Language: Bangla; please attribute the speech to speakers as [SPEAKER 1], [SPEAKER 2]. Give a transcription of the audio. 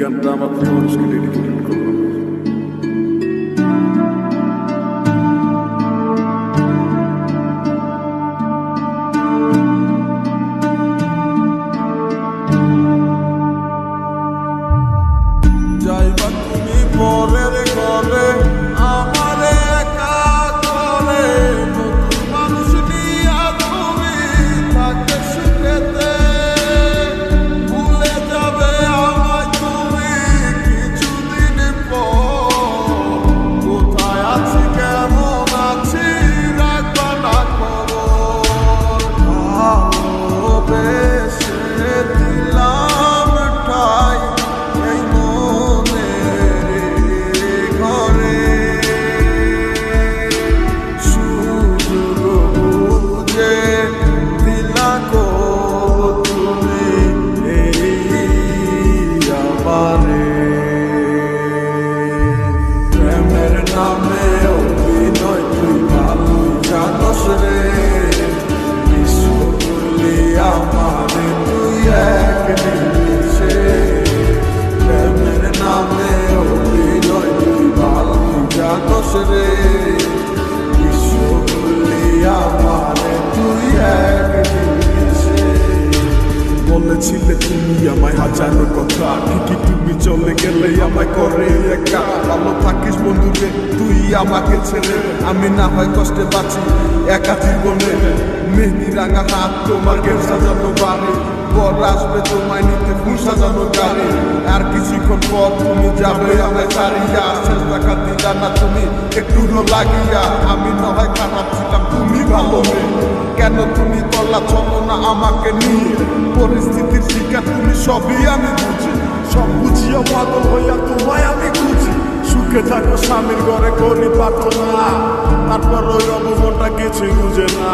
[SPEAKER 1] গানটা আমার প্রিয় মানুষকে ডেডিকেটেড করলাম।
[SPEAKER 2] যাইবা তুমি পরের ঘরে আমারে একা করে, নতুন মানুষ নিয়া তুমি থাকে সুখেতে, ভুলে যাবে আমায় তুমি কিছুদিন পর। কোথায় আছি কেমন আছি রাখবা না খবর, ভালোবেসে দিলাম ঠাই এই মনের ঘরে। সুযোগ বুঝে দিলা গো তুমি এই আমারে। প্রেমের নামে অভিনয় তুই ভালো জানোস রে, বিশ্ব করলি আমারে তুই এক নিমিষে। প্রেমের নামে অভিনয় তুই ভালো জানোস রে, বিশ্ব করলি আমারে তুই এক নিমিষে।
[SPEAKER 1] বলেছিলে তুমি আমায় হাজারো কথা, ঠিকই তুমি চলে গেলে আমায় করে একা। ভালো থাকিস বন্ধুরে তুই আমাকে ছেড়ে, আমি না হয় কষ্টে বাঁচি একা জীবনে। মেহেদি রাঙা হাত তোমার গেট সাজানো বাড়ি, বর আসবে তোমায় নিতে ফুল সাজানো গাড়ি। আর কিছুক্ষণ পর তুমি যাবে আমায় ছাড়িয়া, শেষ দেখা দিলা না তুমি একটু লাগিয়া। আমি না হয় খারাপ ছিলাম তুমি ভালো মেয়ে, কেন তুমি তলা চলো না আমাকে নিয়ে। পরিস্থিতির শিকার তুমি সবই আমি বুঝি, সব বুঝিয়া পাগল হইয়া তোমায় আমি খুঁজি। সুখে থাকো স্বামীর ঘরে করি পাতো না, তারপর ওই অবগণটা কিছুই বুঝে না।